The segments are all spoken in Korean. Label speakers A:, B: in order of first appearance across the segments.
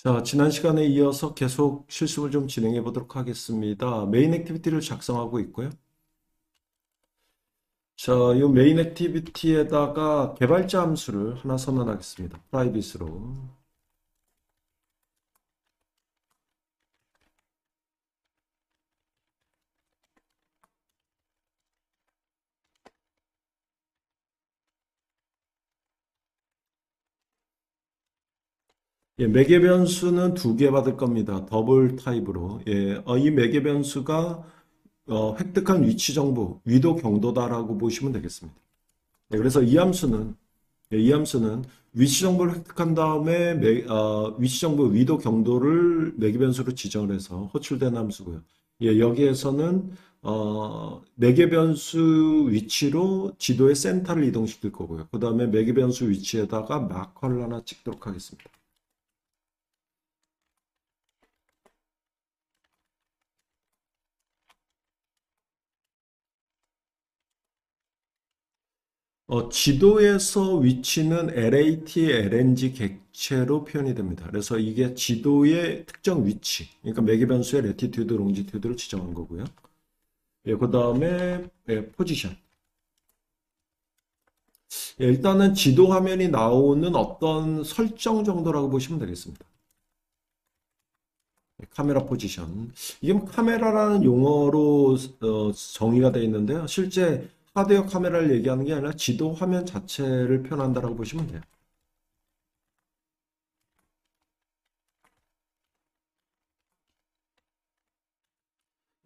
A: 자, 지난 시간에 이어서 계속 실습을 좀 진행해 보도록 하겠습니다. 메인 액티비티를 작성하고 있고요. 자, 이 메인 액티비티에다가 개발자 함수를 하나 선언하겠습니다. 프라이빗으로. 예, 매개 변수는 두 개 받을 겁니다. 더블 타입으로. 예, 이 매개 변수가 획득한 위치 정보, 위도 경도다라고 보시면 되겠습니다. 예, 그래서 이 함수는 위치 정보를 획득한 다음에 위치 정보 위도 경도를 매개 변수로 지정을 해서 호출된 함수고요. 예, 여기에서는 매개 변수 위치로 지도의 센터를 이동시킬 거고요. 그 다음에 매개 변수 위치에다가 마커를 하나 찍도록 하겠습니다. 지도에서 위치는 LAT, LNG 객체로 표현이 됩니다. 그래서 이게 지도의 특정 위치, 그러니까 매개 변수의 레티튜드, 롱지튜드를 지정한 거고요. 예, 그 다음에 포지션. 예, 일단은 지도 화면이 나오는 어떤 설정 정도라고 보시면 되겠습니다. 예, 카메라 포지션. 이게 뭐 카메라라는 용어로 정의가 되어 있는데요. 실제 하드웨어 카메라를 얘기하는 게 아니라 지도 화면 자체를 표현한다라고 보시면 돼요.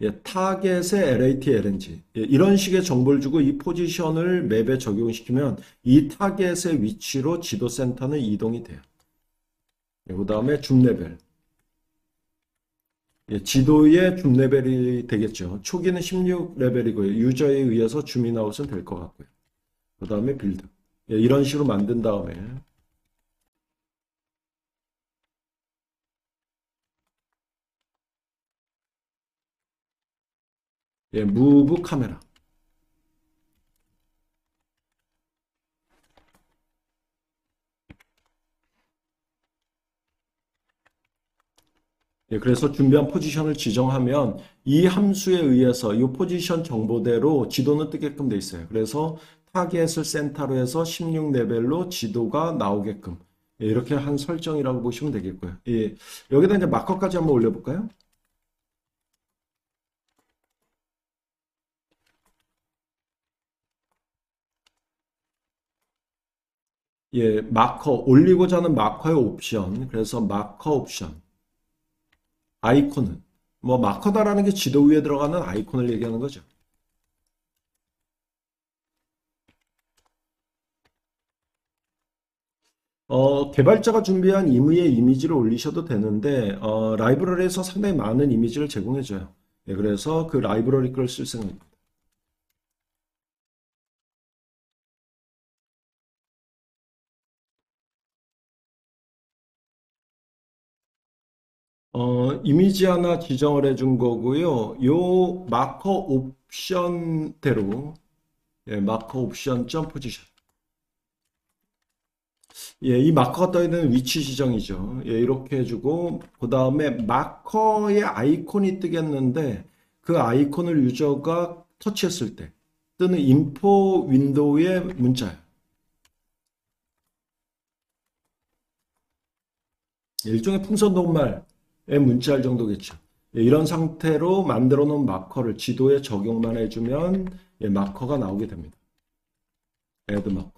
A: 예, 타겟의 LAT, LNG. 예, 이런 식의 정보를 주고 이 포지션을 맵에 적용시키면 이 타겟의 위치로 지도 센터는 이동이 돼요. 예, 그 다음에 줌 레벨. 예, 지도의 줌 레벨이 되겠죠. 초기는 16레벨이고요. 유저에 의해서 줌인아웃은 될 것 같고요. 그 다음에 빌드. 예, 이런 식으로 만든 다음에 예, 무브 카메라. 예, 그래서 준비한 포지션을 지정하면 이 함수에 의해서 이 포지션 정보대로 지도는 뜨게끔 돼 있어요. 그래서 타겟을 센터로 해서 16레벨로 지도가 나오게끔 예, 이렇게 한 설정이라고 보시면 되겠고요. 예, 여기다 이제 마커까지 한번 올려볼까요? 예, 마커 올리고자 하는 마커의 옵션. 그래서 마커 옵션. 아이콘은 뭐 마커다라는 게 지도 위에 들어가는 아이콘을 얘기하는 거죠. 개발자가 준비한 임의의 이미지를 올리셔도 되는데, 라이브러리에서 상당히 많은 이미지를 제공해줘요. 예, 그래서 그 라이브러리 걸 쓸 생각입니다. 이미지 하나 지정을 해준 거고요. 요 마커 옵션대로, 예, 마커 옵션 점 포지션. 예, 이 마커가 떠 있는 위치 지정이죠. 예, 이렇게 해주고, 그 다음에 마커의 아이콘이 뜨겠는데, 그 아이콘을 유저가 터치했을 때, 뜨는 인포 윈도우의 문자예요. 예, 일종의 풍선 도움말의 문자일 정도겠죠. 예, 이런 상태로 만들어 놓은 마커를 지도에 적용만 해주면, 예, 마커가 나오게 됩니다. 애드 마커.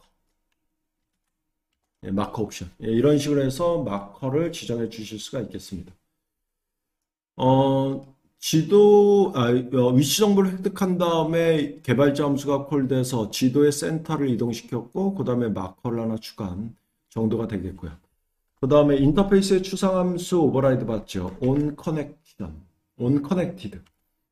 A: 예, 마커 옵션. 예, 이런 식으로 해서 마커를 지정해 주실 수가 있겠습니다. 위치 정보를 획득한 다음에 개발자 함수가 콜돼서 지도의 센터를 이동시켰고, 그 다음에 마커를 하나 추가한 정도가 되겠고요. 그 다음에 인터페이스의 추상함수 오버라이드 받죠. on connection, on connected.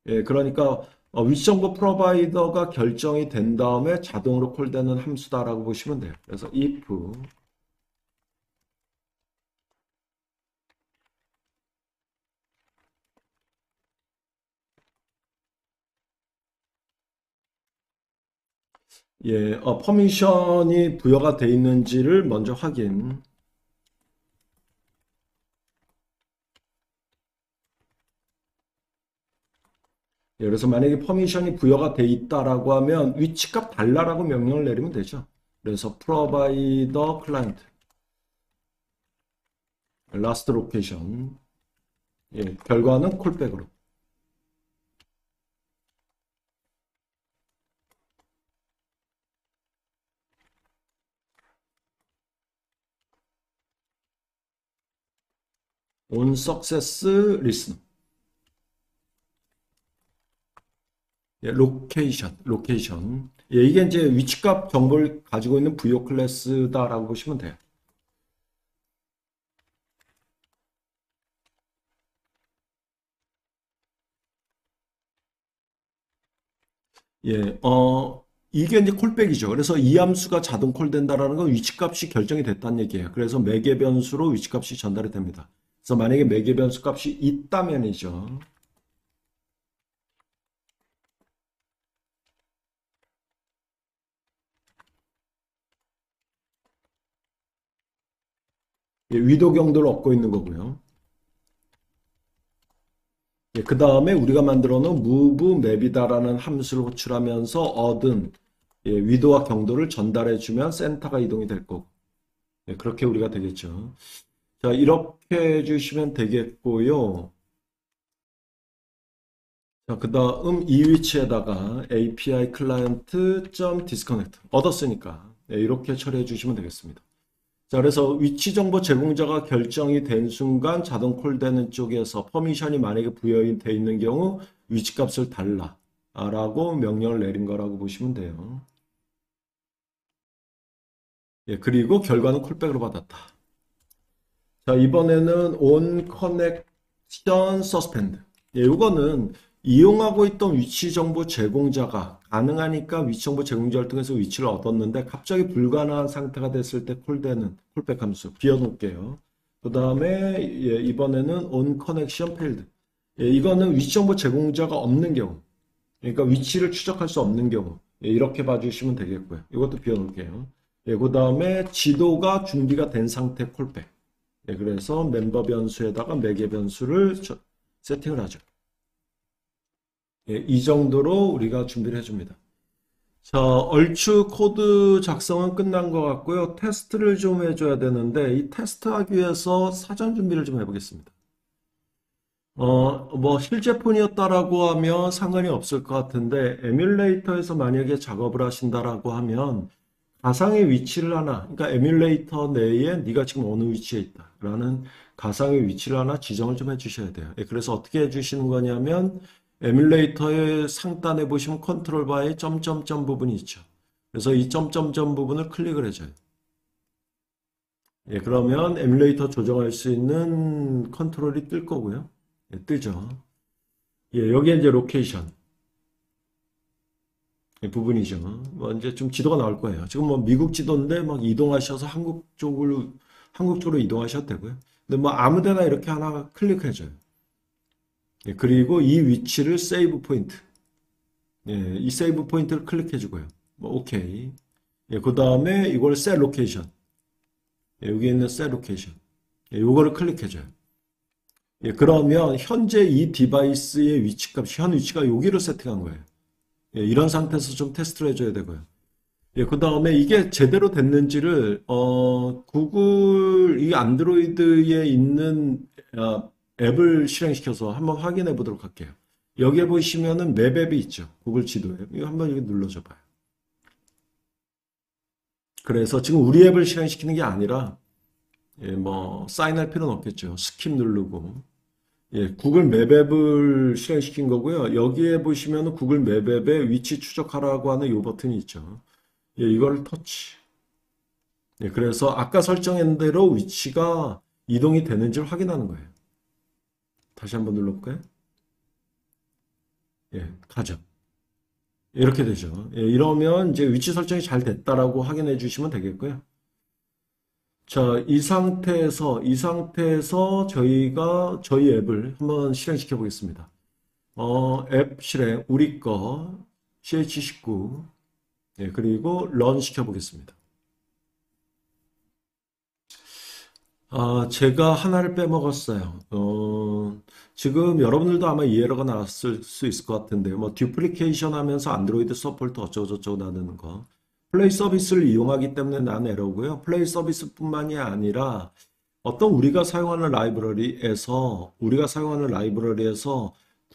A: 예, 그러니까 위치 정보 프로바이더가 결정이 된 다음에 자동으로 콜되는 함수다라고 보시면 돼요. 그래서 if 예, 퍼미션이 부여가 돼 있는지를 먼저 확인. 예, 그래서 만약에 퍼미션이 부여가 돼 있다라고 하면 위치값 달라라고 명령을 내리면 되죠. 그래서 provide client last location 예, 결과는 콜백으로 on success listen 예, 로케이션 예, 이게 이제 위치값 정보를 가지고 있는 부여 클래스다라고 보시면 돼요. 예, 이게 이제 콜백이죠. 그래서 이 함수가 자동 콜된다라는 건 위치값이 결정이 됐다는 얘기예요. 그래서 매개 변수로 위치값이 전달이 됩니다. 그래서 만약에 매개 변수 값이 있다면이죠. 예, 위도 경도를 얻고 있는 거고요. 예, 그 다음에 우리가 만들어 놓은 move map이다라는 함수를 호출하면서 얻은 예, 위도와 경도를 전달해 주면 센터가 이동이 될 거고. 예, 그렇게 우리가 되겠죠. 자, 이렇게 해주시면 되겠고요. 자, 그 다음 이 위치에다가 API client.disconnect 얻었으니까 네, 이렇게 처리해 주시면 되겠습니다. 자, 그래서 위치 정보 제공자가 결정이 된 순간 자동 콜되는 쪽에서 퍼미션이 만약에 부여돼 있는 경우 위치값을 달라 라고 명령을 내린 거라고 보시면 돼요. 예, 그리고 결과는 콜백으로 받았다. 자, 이번에는 on connection suspend. 예, 이거는 이용하고 있던 위치 정보 제공자가 가능하니까 위치 정보 제공자를 통해서 위치를 얻었는데 갑자기 불가능한 상태가 됐을 때 콜되는 콜백 함수 비워놓을게요. 그 다음에 예, 이번에는 on connection failed. 예, 이거는 위치 정보 제공자가 없는 경우. 그러니까 위치를 추적할 수 없는 경우. 예, 이렇게 봐주시면 되겠고요. 이것도 비워놓을게요. 예, 그 다음에 지도가 준비가 된 상태 콜백. 예, 그래서 멤버 변수에다가 매개 변수를 세팅을 하죠. 예, 이 정도로 우리가 준비를 해줍니다. 자, 얼추 코드 작성은 끝난 것 같고요. 테스트를 좀 해줘야 되는데 이 테스트하기 위해서 사전 준비를 좀 해보겠습니다. 뭐 실제폰이었다라고 하면 상관이 없을 것 같은데 에뮬레이터에서 만약에 작업을 하신다라고 하면 가상의 위치를 하나, 그러니까 에뮬레이터 내에 네가 지금 어느 위치에 있다라는 가상의 위치를 하나 지정을 좀 해주셔야 돼요. 예, 그래서 어떻게 해주시는 거냐면 에뮬레이터의 상단에 보시면 컨트롤 바에 점점점 부분이 있죠. 그래서 이 점점점 부분을 클릭을 해줘요. 예, 그러면 에뮬레이터 조정할 수 있는 컨트롤이 뜰 거고요. 예, 뜨죠. 예, 여기에 이제 로케이션. 부분이죠. 뭐 이제 좀 지도가 나올 거예요. 지금 뭐 미국 지도인데 막 이동하셔서 한국 쪽으로 이동하셔도 되고요. 근데 뭐 아무 데나 이렇게 하나 클릭해줘요. 예, 그리고 이 위치를 세이브 포인트. 예, 이 세이브 포인트를 클릭해주고요. 뭐 오케이. 예, 그 다음에 이걸 셀 로케이션. 예, 여기 있는 셀 로케이션. 예, 요거를 클릭해줘요. 예, 그러면 현재 이 디바이스의 위치값, 현 위치가 여기로 세팅한 거예요. 예, 이런 상태에서 좀 테스트를 해줘야 되고요. 예, 그 다음에 이게 제대로 됐는지를, 구글, 이 안드로이드에 있는 앱을 실행시켜서 한번 확인해 보도록 할게요. 여기에 보시면은 맵 앱이 있죠. 구글 지도 앱. 이거 한번 여기 눌러줘 봐요. 그래서 지금 우리 앱을 실행시키는 게 아니라, 예, 뭐, 사인할 필요는 없겠죠. 스킵 누르고. 예, 구글 맵 앱을 실행시킨 거고요. 여기에 보시면은 구글 맵 앱에 위치 추적하라고 하는 이 버튼이 있죠. 예, 이거를 터치. 예, 그래서 아까 설정한 대로 위치가 이동이 되는지를 확인하는 거예요. 다시 한번 눌러볼까요? 예, 가죠. 이렇게 되죠. 예, 이러면 이제 위치 설정이 잘 됐다라고 확인해 주시면 되겠고요. 자, 이 상태에서 저희가 저희 앱을 한번 실행시켜 보겠습니다. 앱 실행, 우리 거, ch19, 예, 그리고 런 시켜 보겠습니다. 제가 하나를 빼먹었어요. 지금 여러분들도 아마 이 에러가 나왔을 수 있을 것 같은데요. 뭐, 듀플리케이션 하면서 안드로이드 서포트 어쩌고저쩌고 나는 거. 플레이 서비스를 이용하기 때문에 난 에러고요. 플레이 서비스뿐만이 아니라 어떤 우리가 사용하는 라이브러리에서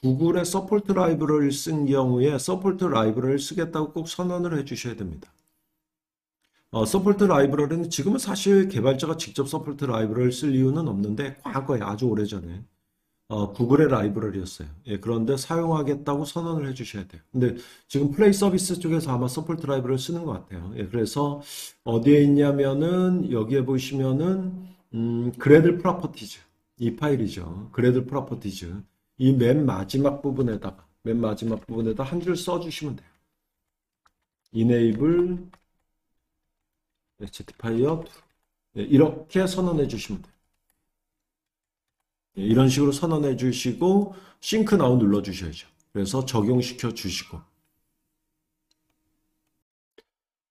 A: 구글의 서포트 라이브러리를 쓴 경우에 서포트 라이브러리를 쓰겠다고 꼭 선언을 해 주셔야 됩니다. 서포트 라이브러리는 지금은 사실 개발자가 직접 서포트 라이브러리를 쓸 이유는 없는데 과거에 아주 오래전에 구글의 라이브러리였어요. 예, 그런데 사용하겠다고 선언을 해 주셔야 돼요. 근데 지금 플레이 서비스 쪽에서 아마 서포트 라이브러리를 쓰는 것 같아요. 예, 그래서 어디에 있냐면은 여기에 보시면은 그래들 프로퍼티즈 이 파일이죠. 그래들 프로퍼티즈 이 맨 마지막 부분에다 한 줄 써주시면 돼요. enable Zfire 이렇게 선언해 주시면 돼요. 이런 식으로 선언해 주시고 싱크 나우 눌러 주셔야죠. 그래서 적용시켜 주시고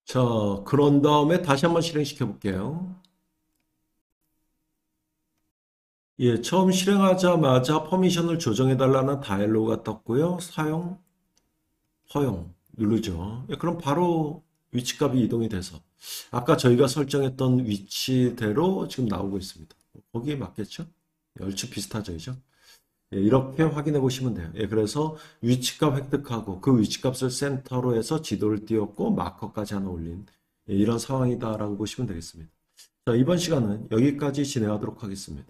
A: 자, 그런 다음에 다시 한번 실행시켜 볼게요. 예, 처음 실행하자마자 퍼미션을 조정해 달라는 다이얼로그가 떴고요. 사용, 허용 누르죠. 예, 그럼 바로 위치값이 이동이 돼서 아까 저희가 설정했던 위치대로 지금 나오고 있습니다. 거기에 맞겠죠? 얼추 비슷하죠, 이죠? 예, 이렇게 확인해 보시면 돼요. 예, 그래서 위치값 획득하고 그 위치값을 센터로 해서 지도를 띄웠고 마커까지 하나 올린 이런 상황이다라고 보시면 되겠습니다. 자, 이번 시간은 여기까지 진행하도록 하겠습니다.